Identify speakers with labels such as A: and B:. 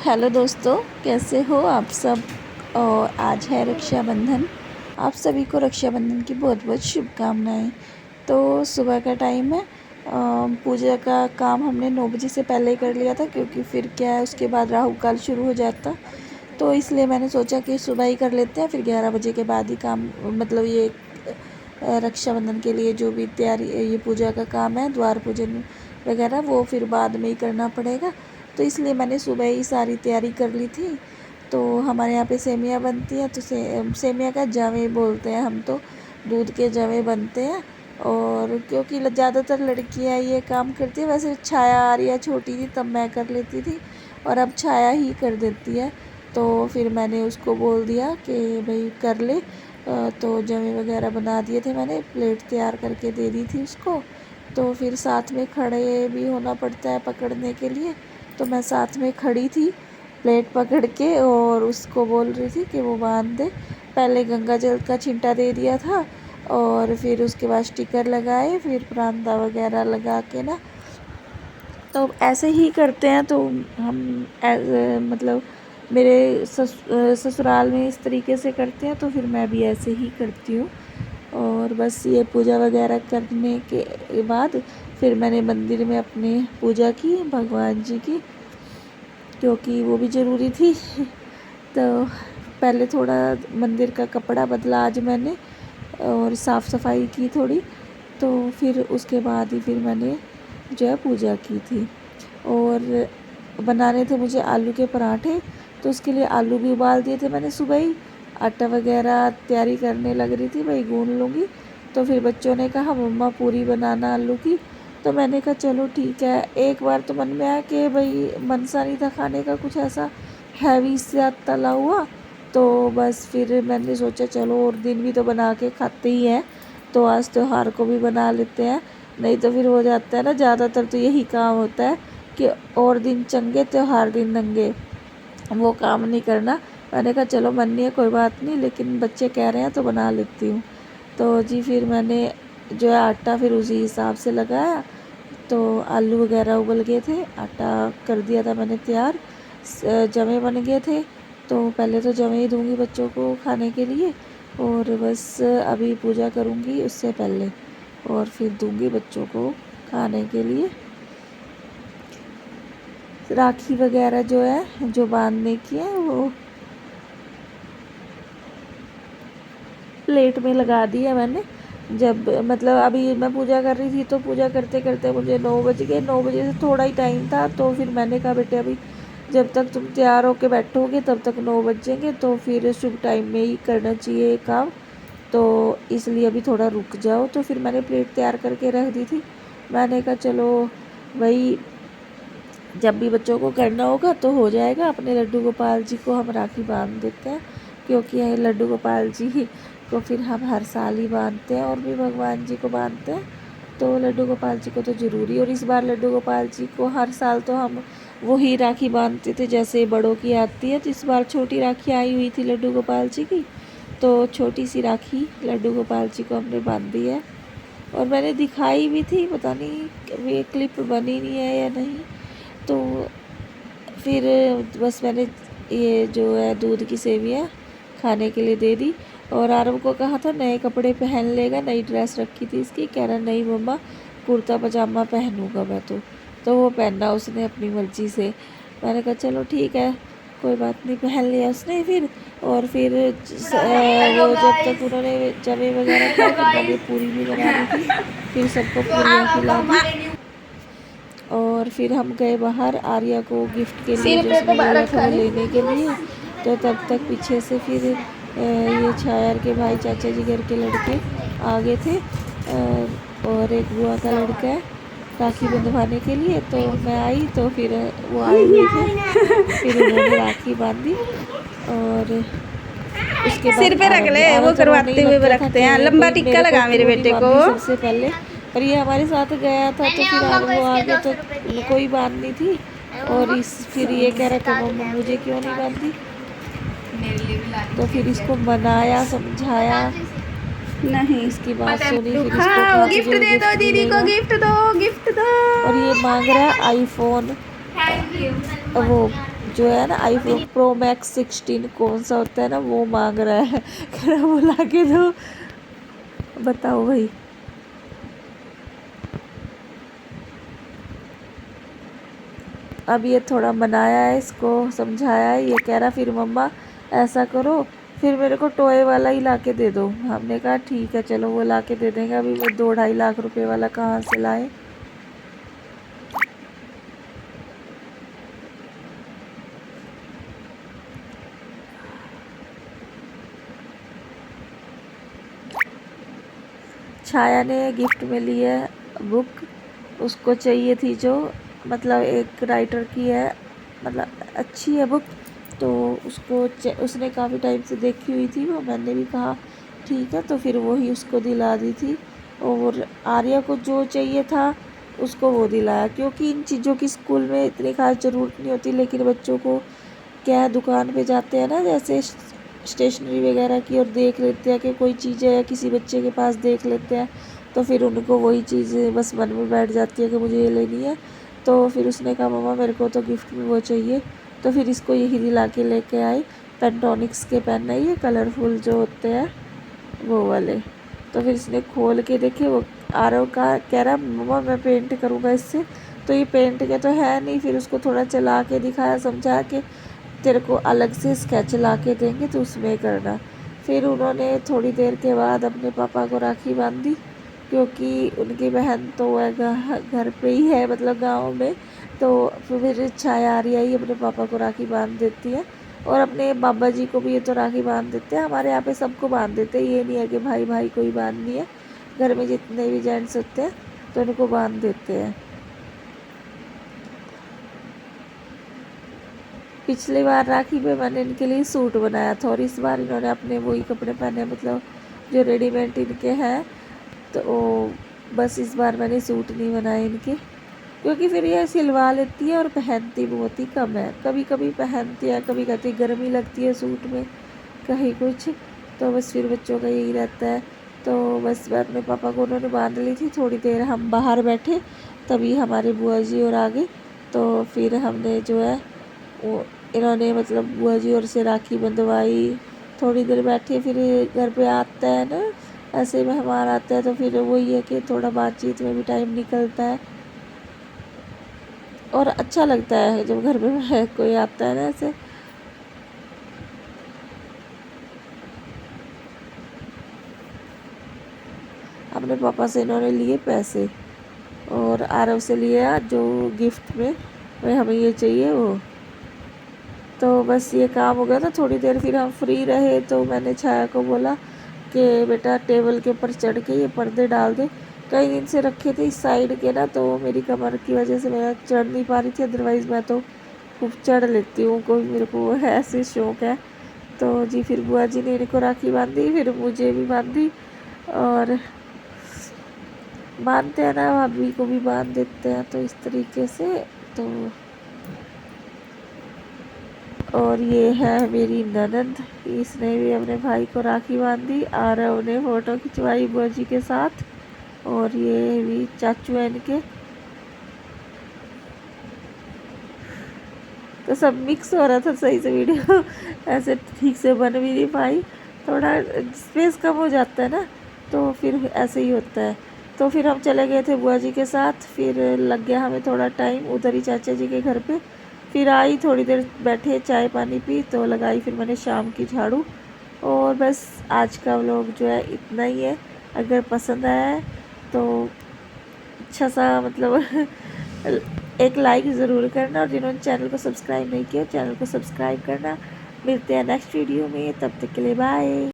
A: Hello दोस्तों, कैसे हो आप सब। और आज है रक्षाबंधन। आप सभी को रक्षाबंधन की बहुत बहुत शुभकामनाएं। तो सुबह का टाइम है। पूजा का काम हमने 9 बजे से पहले कर लिया था, क्योंकि फिर क्या है, उसके बाद राहु काल शुरू हो जाता। तो इसलिए मैंने सोचा कि सुबह ही कर लेते हैं, फिर 11 बजे के बाद ही काम, मतलब ये रक्षाबंधन के लिए जो भी तैयारी, ये पूजा का काम है, द्वार पूजन वगैरह, वो फिर बाद में ही करना पड़ेगा। तो इसलिए मैंने सुबह ही सारी तैयारी कर ली थी। तो हमारे यहाँ पे सेमियाँ बनती हैं, तो सेमियाँ का जवे बोलते हैं हम तो, दूध के जवे बनते हैं। और क्योंकि ज़्यादातर लड़कियाँ ये काम करती है, वैसे छाया आर्या छोटी थी तब मैं कर लेती थी, और अब छाया ही कर देती है। तो फिर मैंने उसको बोल दिया कि भाई कर ले। तो जवे वगैरह बना दिए थे, मैंने प्लेट तैयार करके दे दी थी उसको। तो फिर साथ में खड़े भी होना पड़ता है पकड़ने के लिए, तो मैं साथ में खड़ी थी प्लेट पकड़ के, और उसको बोल रही थी कि वो बांध दे। पहले गंगा जल का छिंटा दे दिया था, और फिर उसके बाद स्टिकर लगाए, फिर परांदा वगैरह लगा के ना, तो ऐसे ही करते हैं। तो हम मतलब मेरे ससुराल में इस तरीके से करते हैं, तो फिर मैं भी ऐसे ही करती हूँ। और बस ये पूजा वगैरह करने के बाद फिर मैंने मंदिर में अपने पूजा की भगवान जी की, क्योंकि वो भी ज़रूरी थी। तो पहले थोड़ा मंदिर का कपड़ा बदला आज मैंने, और साफ़ सफाई की थोड़ी। तो फिर उसके बाद ही फिर मैंने जो है पूजा की थी। और बनाने थे मुझे आलू के पराठे, तो उसके लिए आलू भी उबाल दिए थे मैंने सुबह ही। आटा वगैरह तैयारी करने लग रही थी, भाई गूँध लूँगी। तो फिर बच्चों ने कहा मम्मा पूरी बनाना आलू की। तो मैंने कहा चलो ठीक है। एक बार तो मन में आया कि भाई मन सा नहीं था खाने का कुछ ऐसा हैवी सा तला हुआ। तो बस फिर मैंने सोचा चलो, और दिन भी तो बना के खाते ही हैं, तो आज त्योहार को भी बना लेते हैं। नहीं तो फिर हो जाता है ना, ज़्यादातर तो यही काम होता है कि और दिन चंगे त्योहार दिन नंगे, वो काम नहीं करना। मैंने कहा चलो मन नहीं है कोई बात नहीं, लेकिन बच्चे कह रहे हैं तो बना लेती हूँ। तो जी फिर मैंने जो है आटा फिर उसी हिसाब से लगाया। तो आलू वगैरह उबल गए थे, आटा कर दिया था मैंने तैयार, जवे बन गए थे। तो पहले तो जवे ही दूँगी बच्चों को खाने के लिए, और बस अभी पूजा करूँगी उससे पहले, और फिर दूँगी बच्चों को खाने के लिए। राखी वगैरह जो है, जो बांधने की है, वो प्लेट में लगा दी है मैंने। जब मतलब अभी मैं पूजा कर रही थी, तो पूजा करते करते मुझे 9 बज गए। 9 बजे से थोड़ा ही टाइम था, तो फिर मैंने कहा बेटे अभी जब तक तुम तैयार होके बैठोगे तब तक 9 बजेंगे, तो फिर शुभ टाइम में ही करना चाहिए ये काम। तो इसलिए अभी थोड़ा रुक जाओ। तो फिर मैंने प्लेट तैयार करके रख दी थी। मैंने कहा चलो भाई, जब भी बच्चों को करना होगा तो हो जाएगा। अपने लड्डू गोपाल जी को हम राखी बांध देते हैं, क्योंकि यह लड्डू गोपाल जी को फिर हम हर साल ही बांधते हैं, और भी भगवान जी को बांधते हैं। तो लड्डू गोपाल जी को तो ज़रूरी। और इस बार लड्डू गोपाल जी को हर साल तो हम वही राखी बांधते थे जैसे बड़ों की आती है, तो इस बार छोटी राखी आई हुई थी लड्डू गोपाल जी की। तो छोटी सी राखी लड्डू गोपाल जी को हमने बांधी है, और मैंने दिखाई भी थी, पता नहीं ये क्लिप बनी नहीं है या नहीं। तो फिर बस मैंने ये जो है दूध की सेवियाँ खाने के लिए दे दी। और आरव को कहा था नए कपड़े पहन लेगा, नई ड्रेस रखी थी इसकी, कह रहा नहीं मम्मा कुर्ता पजामा पहनूंगा मैं तो वो पहनना उसने अपनी मर्ज़ी से। मैंने कहा चलो ठीक है कोई बात नहीं, पहन लिया उसने फिर। और फिर वो जब तक उन्होंने जवे वगैरह खाए, फिर मैंने पूरी भी बना ली थी, फिर सबको पूरियाँ खिला दी। और फिर हम गए बाहर आर्या को गिफ्ट के लिए, जो उसने बोला था वो लेने के लिए। तो तब तक पीछे से फिर ये छायर के भाई चाचा जी घर के लड़के आ गए थे, और एक बुआ का लड़का है राखी बंधवाने के लिए। तो मैं आई तो फिर वो आए हुए थे, फिर उन्होंने राखी बांधी। और उसके बाद
B: सिर पे रख ले, वो करवाते हुए रखते हैं। लंबा टिक्का लगा मेरे बेटे को
A: सबसे पहले। पर ये हमारे साथ गया था, तो फिर वो आ गया तो कोई बांधनी थी। और फिर ये कह रहा था मम्मा मुझे क्यों नहीं बांधी। तो फिर इसको मनाया समझाया,
B: नहीं
A: इसकी बात सुनी, फिर इसको
B: हाँ,
A: कहा
B: गिफ्ट दे दो दीदी को, गिफ्ट दो।
A: और ये मांग रहा है आईफोन, वो जो है ना iPhone Pro Max 16 कौन सा होता है ना वो मांग रहा है। कह रहा वो ला के दो। बताओ भाई। अब ये थोड़ा मनाया है, इसको समझाया है, ये कह रहा फिर मम्मा ऐसा करो फिर मेरे को टॉय वाला ही ला के दे दो। हमने कहा ठीक है चलो वो ला के दे देंगे। अभी वो 2-2.5 लाख रुपए वाला कहाँ से लाए। छाया ने गिफ्ट में ली है बुक, उसको चाहिए थी जो मतलब एक राइटर की है, मतलब अच्छी है बुक, तो उसने काफ़ी टाइम से देखी हुई थी वो। मैंने भी कहा ठीक है, तो फिर वो ही उसको दिला दी थी। और आर्या को जो चाहिए था उसको वो दिलाया, क्योंकि इन चीज़ों की स्कूल में इतनी खास ज़रूरत नहीं होती, लेकिन बच्चों को क्या है दुकान पे जाते हैं ना जैसे स्टेशनरी वगैरह की और देख लेते हैं कि कोई चीज़ है या किसी बच्चे के पास देख लेते हैं, तो फिर उनको वही चीज़ बस मन में बैठ जाती है कि मुझे ये लेनी है। तो फिर उसने कहा मम्मा मेरे को तो गिफ्ट में वो चाहिए, तो फिर इसको यही दिला के लेके आई। पेंटोनिक्स के पेन है ये कलरफुल जो होते हैं वो वाले। तो फिर इसने खोल के देखे, वो आरव का कह रहा मम्मा मैं पेंट करूँगा इससे, तो ये पेंट के तो है नहीं। फिर उसको थोड़ा चला के दिखाया, समझा के तेरे को अलग से स्केच ला के देंगे तो उसमें करना। फिर उन्होंने थोड़ी देर के बाद अपने पापा को राखी बांधी, क्योंकि उनकी बहन तो है घर पे ही है मतलब गांव में। तो फिर छाया आ रही आई अपने पापा को राखी बांध देती है, और अपने बाबा जी को भी ये तो राखी बांध देते हैं। हमारे यहाँ पे सबको बांध देते हैं, ये नहीं है कि भाई भाई कोई बांधनी है। घर में जितने भी जेंट्स होते हैं तो उनको बांध देते हैं। पिछली बार राखी पे मैंने इनके लिए सूट बनाया था, और इस बार इन्होंने अपने वही कपड़े पहने, मतलब जो रेडीमेड इनके हैं। तो बस इस बार मैंने सूट नहीं बनाए इनके, क्योंकि फिर ये सिलवा लेती है और पहनती बहुत ही कम है। कभी कभी पहनती है, कभी कहती है गर्मी लगती है सूट में, कहीं कुछ। तो बस फिर बच्चों का यही रहता है। तो बस मैं अपने पापा को उन्होंने बांध ली थी, थोड़ी देर हम बाहर बैठे, तभी हमारे बुआ जी और आ गए। तो फिर हमने जो है वो इन्होंने मतलब बुआ जी और से राखी बंधवाई। थोड़ी देर बैठे, फिर घर पे आता है ना ऐसे मेहमान आते हैं, तो फिर वही है कि थोड़ा बातचीत में भी टाइम निकलता है और अच्छा लगता है जब घर में कोई आता है ना ऐसे। अपने पापा से इन्होंने लिए पैसे, और आरव से लिया जो गिफ्ट में भाई हमें ये चाहिए वो। तो बस ये काम हो गया था थोड़ी देर, फिर हम फ्री रहे। तो मैंने छाया को बोला कि बेटा टेबल के ऊपर चढ़ के ये पर्दे डाल दे। कई दिन से रखे थे इस साइड के ना, तो मेरी कमर की वजह से मैं चढ़ नहीं पा रही थी, अदरवाइज़ मैं तो खूब चढ़ लेती हूँ, कोई मेरे को है ऐसे शौक है। तो जी फिर बुआ जी ने इनको राखी बांधी, फिर मुझे भी बांधी, और बांधते हैं ना भाभी को भी बांध देते हैं, तो इस तरीके से। तो और ये है मेरी ननद, इसने भी अपने भाई को राखी बांधी, आरव ने फ़ोटो खिंचवाई बुआ जी के साथ, और ये भी चाचू है इनके। तो सब मिक्स हो रहा था सही से, वीडियो ऐसे ठीक से बन भी नहीं पाई, थोड़ा स्पेस कम हो जाता है ना, तो फिर ऐसे ही होता है। तो फिर हम चले गए थे बुआ जी के साथ, फिर लग गया हमें थोड़ा टाइम उधर ही चाचा जी के घर पे। फिर आई, थोड़ी देर बैठे, चाय पानी पी, तो लगाई फिर मैंने शाम की झाड़ू। और बस आज का व्लॉग जो है इतना ही है। अगर पसंद आया है तो अच्छा सा मतलब एक लाइक ज़रूर करना, और जिन्होंने चैनल को सब्सक्राइब नहीं किया चैनल को सब्सक्राइब करना। मिलते हैं नेक्स्ट वीडियो में, तब तक के लिए बाय।